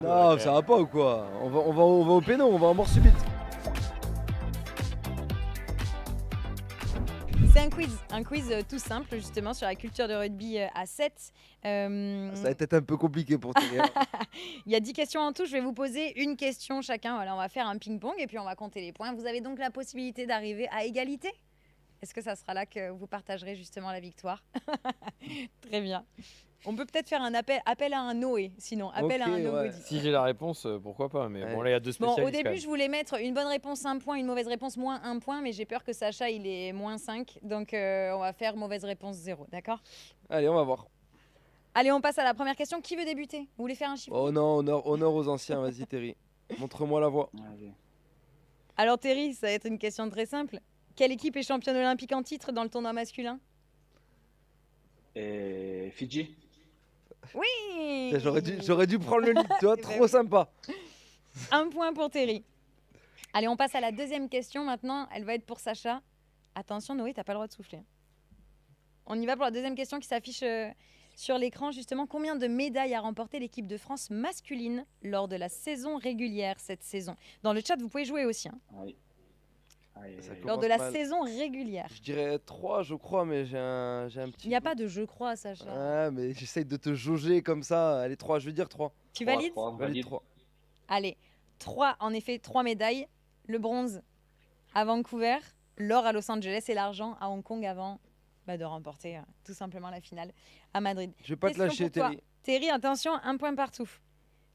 Non, ça va pas ou quoi? On va au péno, on va en mort subite. C'est un quiz tout simple justement sur la culture de rugby à 7. Ça va être un peu compliqué pour toi. Il y a 10 questions en tout, je vais vous poser une question chacun. Voilà, on va faire un ping-pong et puis on va compter les points. Vous avez donc la possibilité d'arriver à égalité. Est-ce que ça sera là que vous partagerez justement la victoire? Très bien. On peut peut-être faire un appel à un Noé, sinon. Appel à un Nobody. Si j'ai la réponse, pourquoi pas. Mais bon, là, il y a deux spécialistes. Bon, au début, je voulais mettre une bonne réponse 1 point, une mauvaise réponse moins 1 point, mais j'ai peur que Sacha, il est moins 5. Donc, on va faire mauvaise réponse 0, d'accord? Allez, on va voir. Allez, on passe à la première question. Qui veut débuter? Vous voulez faire un chiffre? Oh non, honneur aux anciens, vas-y Terry. Montre-moi la voie. Allez. Alors, Terry, ça va être une question très simple. Quelle équipe est championne olympique en titre dans le tournoi masculin? Et Fidji. Oui! J'aurais dû prendre le lead, tu vois, trop sympa. 1 point pour Terry. Allez, on passe à la deuxième question maintenant. Elle va être pour Sacha. Attention, Noé, t'as pas le droit de souffler. On y va pour la deuxième question qui s'affiche sur l'écran. Justement, combien de médailles a remporté l'équipe de France masculine lors de la saison régulière cette saison? Dans le chat, vous pouvez jouer aussi. Hein. Oui. Lors de la saison régulière. Je dirais 3, je crois, mais j'ai un petit... Il n'y a pas de je crois, Sacha. Ah, mais j'essaye de te jauger comme ça. Allez, 3, je vais dire 3. Tu valides? Valide 3. Allez, 3, en effet, 3 médailles. Le bronze à Vancouver, l'or à Los Angeles et l'argent à Hong Kong avant de remporter tout simplement la finale à Madrid. Je vais pas te lâcher, Terry. Terry, attention, 1 point partout.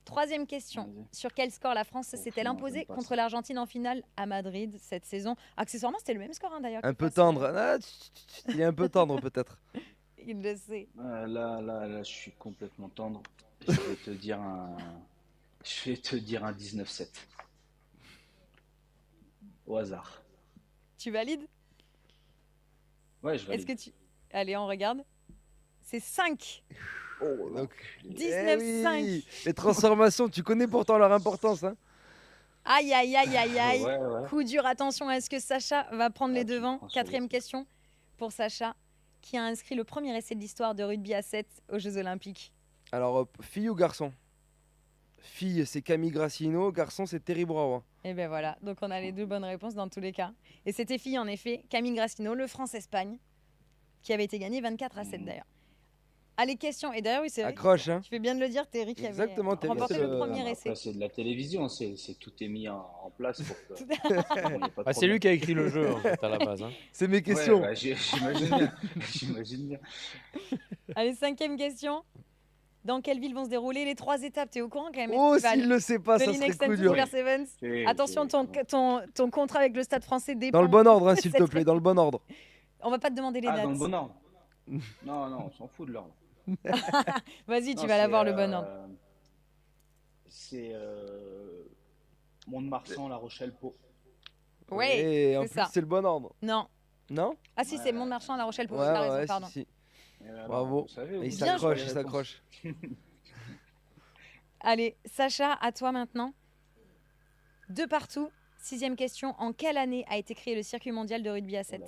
Troisième question. Sur quel score la France s'est-elle imposée contre l'Argentine en finale à Madrid cette saison? Accessoirement, c'était le même score d'ailleurs. Un peu tendre. Ah, il est un peu tendre peut-être. Il le sait. Là, je suis complètement tendre. Je vais te dire un 19-7. Au hasard. Tu valides? Ouais, je valide. Est-ce que tu... Allez, on regarde. C'est 5. Oh, donc... 19-5. Oui. Les transformations, tu connais pourtant leur importance. Hein. Aïe, aïe, aïe, aïe, aïe. Ouais. Coup dur, attention, est-ce que Sacha va prendre les devants? Quatrième question pour Sacha, qui a inscrit le premier essai de l'histoire de rugby à 7 aux Jeux Olympiques. Alors, fille ou garçon? Fille, c'est Camille Grassino. Garçon, c'est Terry Brawa. Et ben voilà, donc on a les 2 bonnes réponses dans tous les cas. Et c'était fille, en effet, Camille Grassino, le France-Espagne, qui avait été gagné 24-7 d'ailleurs. Allez, question. Et d'ailleurs, oui, c'est vrai. Accroche, hein. Tu fais bien de le dire, Terry, qui avait remporté le premier essai. C'est de la télévision, tout est mis en place pour que... C'est lui qui a écrit le jeu en fait, à la base. Hein. C'est mes questions. Ouais, j'imagine bien. Allez, 5e question. Dans quelle ville vont se dérouler les 3 étapes? T'es au courant quand même? Oh, s'il le sait pas, ça serait coup dur. Attention, ton contrat avec le Stade français dépend. Dans le bon ordre, hein, s'il te plaît, dans le bon ordre. On va pas te demander les dates. Dans le bon ordre. Non, on s'en fout de l'ordre. Vas-y, tu vas l'avoir le bon ordre. C'est Mont-de-Marsan, La Rochelle, Pau. Ouais, en plus, c'est le bon ordre. Non. Non? Ah si, c'est Mont-de-Marsan, La Rochelle, Pau. Ouais, T'as raison, pardon. Si. Bravo. Il s'accroche. Allez, Sacha, à toi maintenant. 2 partout. 6e question. En quelle année a été créé le circuit mondial de rugby à 7?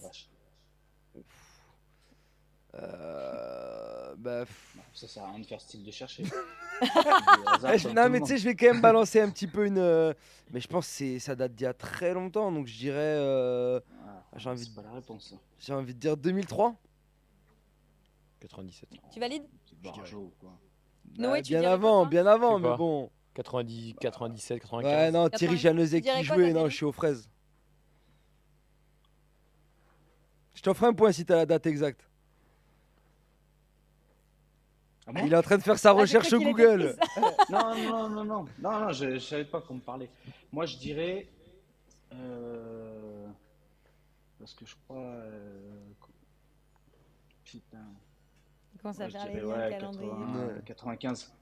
Ça sert à rien de faire style de chercher. Non, mais tu sais, je vais quand même balancer un petit peu une. Mais je pense que ça date d'il y a très longtemps, donc je dirais. C'est pas la réponse. J'ai envie de dire 2003. 97. Tu valides? Barjo, quoi. Noé, tu bien avant, mais bon. 90, 97, 95. Ouais, non, Thierry Janezek qui jouait, non, je suis aux fraises. Je t'offre un point si t'as la date exacte. Ah bon? Il est en train de faire sa recherche Google. Non, je savais pas qu'on me parlait. Moi, je dirais... parce que je crois... Putain... Comment ça faire les liens calendrier? 95.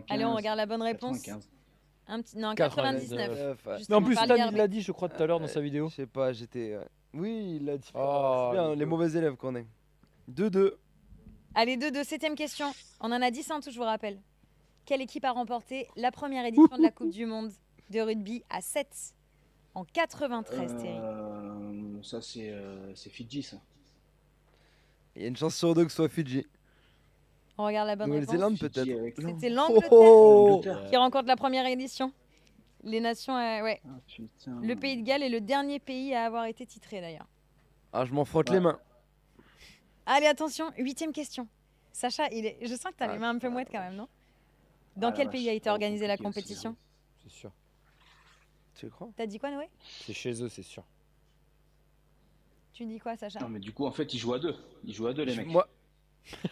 Allez, on regarde la bonne réponse. 95. Non, 99. Mais en plus, Stan, il l'a dit, je crois, tout à l'heure dans sa vidéo. Je sais pas, j'étais... Oui, il l'a dit. Oh, c'est bien, les mauvais élèves qu'on est. 2-2. Allez, 2-2, 7e question. On en a 10 en tout, je vous rappelle. Quelle équipe a remporté la première édition de la Coupe du Monde de rugby à 7 en 93, Thierry? Ça, c'est Fidji, ça. Il y a une chance sur 2 que ce soit Fidji. On regarde la bonne Nouvelle-Zélande réponse. peut-être. avec- C'était Oh, l'Angleterre oh. L'Angleterre. qui rencontre la première édition. Les nations, ouais. Ah, putain. Le Pays de Galles est le dernier pays à avoir été titré d'ailleurs. Ah, je m'en frotte Ouais. les mains. Allez, attention, 8e question. Sacha, je sens que tu as les mains un peu moites quand même, non? Dans Ah, la quel vache, pays a été ça va organisée la compliquer aussi, compétition? C'est sûr. Tu crois? T'as dit quoi, Noé? C'est chez eux, c'est sûr. Tu dis quoi, Sacha? Non, mais du coup, en fait, ils jouent à deux. Ils jouent à deux, les mecs. Moi,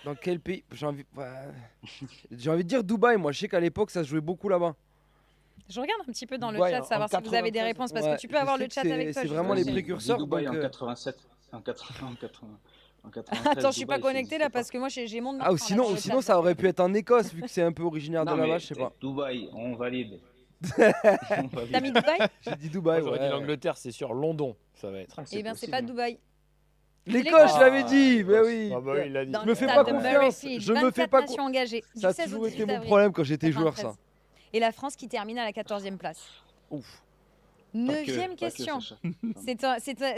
dans quel pays? J'ai envie de dire Dubaï. Moi, je sais qu'à l'époque, ça se jouait beaucoup là-bas. Je regarde un petit peu dans le Ouais, chat, en savoir si vous avez des 93. réponses, parce Ouais, que tu peux je avoir sais le que chat c'est- avec toi. c'est je vraiment sais. les précurseurs, Dis Dubaï donc, en 87. En 93. Attends, je suis pas Dubaï, connecté ça là parce que moi j'ai mon nom. Ah, ou sinon, ça aurait pu être en Écosse, vu que c'est un peu originaire de Non, là-bas, mais je sais pas. Dubaï, on valide. T'as mis Dubaï? J'ai dit Moi, Dubaï, j'aurais dit ouais. l'Angleterre, c'est sûr. London, ça va être. Ah, Eh bien, c'est possible, pas hein. Dubaï. L'Écosse, je l'avais dit, Ah, mais oui. Ah bah oui, il l'a dit. Dans Je me fais le pas stade de confiance, Murrayfield, je me fais 24 pas nations engagées. Ça a 16 au toujours été 18 mon avril problème quand j'étais joueur, ça. 93. Et la France qui termine à la 14e place. Ouf. 9e Pas que, question. Sacha.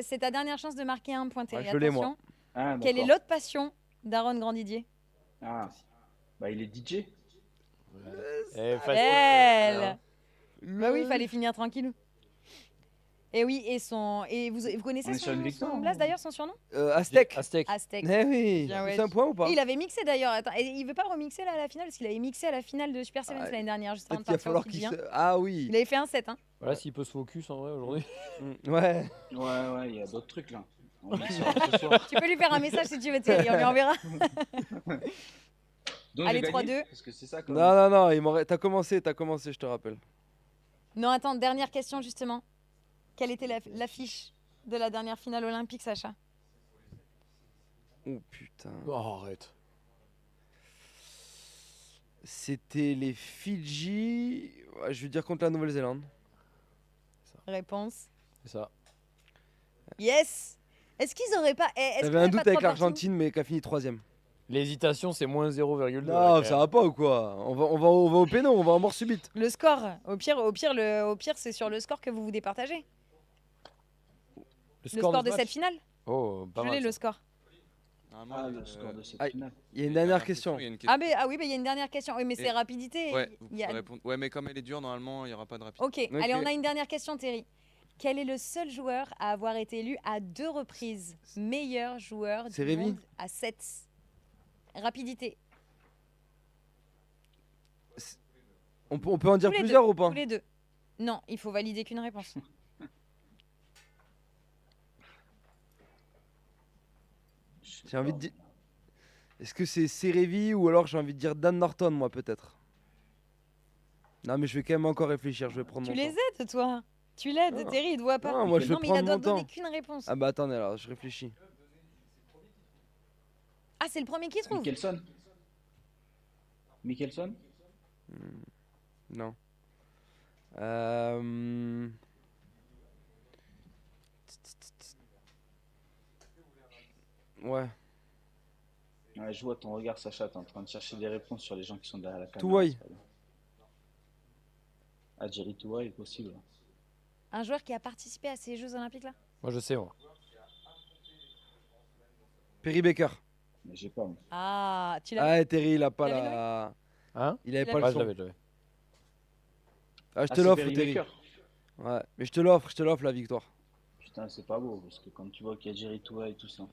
C'est ta dernière chance de marquer un point, Terry. Ouais, je l'ai, moi. Attention. Ah, Quelle est d'accord. l'autre passion d'Aaron Grandidier? Ah, bah il est DJ. Eh, facile. Belle. Bah oui, il fallait finir tranquille. Et oui, et vous connaissez On est sur une son victoire, blast hein. d'ailleurs, son surnom? Aztec. Aztec. Aztec. Eh oui. Bien, ouais. C'est un point ou pas? Et il avait mixé d'ailleurs. Attends, et il veut pas remixer là à la finale parce qu'il avait mixé à la finale de Super Sevens Ah, l'année dernière, juste avant de Peut-être qu'il va partir au falloir qu'il Fidji. se... Ah oui. Il avait fait un 7. Hein. Voilà, s'il peut se focus en vrai aujourd'hui. Ouais. Ouais, il y a d'autres trucs là. On y sort ce soir. Tu peux lui faire un message si tu veux, Thierry, on lui enverra. Donc, Allez, j'ai gagné, 3-2. Parce que c'est ça quand Non, non, non, t'as commencé, je te rappelle. Non, attends, dernière question justement. Quelle était l'affiche de la dernière finale olympique, Sacha? Oh putain. Oh, arrête. C'était les Fidji. Ouais, je veux dire contre la Nouvelle-Zélande. Réponse. C'est ça. Yes. Est-ce qu'ils auraient pas... est-ce J'avais un qu'il y doute aurait pas avec trois parties l'Argentine, mais qui a fini 3ème. L'hésitation, c'est moins 0,2. Non, ça va pas ou quoi? On va au péno, on va en mort subite. Le score. Au pire, c'est sur le score que vous vous départagez. Le score de cette finale. Oh, pas Je mal. l'ai, le score. Ah, le score de cette aïe. finale. Il y a une dernière question. Il y a une Ah, oui, il y a une dernière question. Oui, mais Et- c'est rapidité. Ouais, vous Il y a- pouvez répondre. Ouais, mais comme elle est dure, normalement, il n'y aura pas de rapide. Ok, allez, on a une dernière question, Terry. Quel est le seul joueur à avoir été élu à 2 reprises meilleur joueur C'est du Révi monde à 7? Rapidité. On peut en dire Tous les plusieurs deux, ou pas? Tous les deux. Non, il faut valider qu'une réponse. J'ai envie de dire. Est-ce que c'est Serevi ou alors j'ai envie de dire Dan Norton, moi, peut-être? Non, mais je vais quand même encore réfléchir. Je vais prendre Tu mon les temps. aides, toi. Tu l'aides, Non. Terry, il te voit pas. Non, moi, je vais non, mais il a prendre mon donné temps. qu'une réponse. Ah bah attendez, alors je réfléchis. Ah, c'est le premier qui trouve. Mickelson. Non. Ouais. Ouais, je vois ton regard, Sacha, t'es en train de chercher des réponses sur les gens qui sont derrière la caméra. Touaï. c'est pas bien. Ah, Jerry Touaï est possible. Un joueur qui a participé à ces Jeux Olympiques là. Moi, je sais, moi. Perry Baker. Mais j'ai pas. Moi. Ah, tu l'as. Ah, Terry, il a pas Tu l'avais, la. Hein? Il avait Tu pas Ouais, le je son. l'avais. Ah, je Ah, te c'est l'offre, Perry Terry. Baker. Ouais, mais je te l'offre la victoire. Putain, c'est pas beau, parce que quand tu vois qu'il y a Jerry Touaï et tout ça,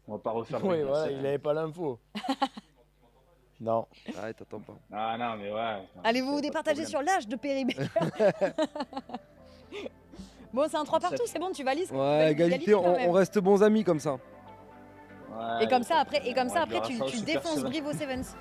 on va pas refaire le Oui, mec, voilà, c'est- il avait pas l'info. Non. Ah, t'attends pas. Ah non, mais ouais. Allez, vous vous départagez sur l'âge de Perry Baker. Bon, c'est un 3 partout, c'est bon, tu valides. tu Ouais, valides égalité, quand même. on reste bons amis comme ça. Et comme ça, après, on tu verra ça au défonces Super Seven. Brive au Sevens.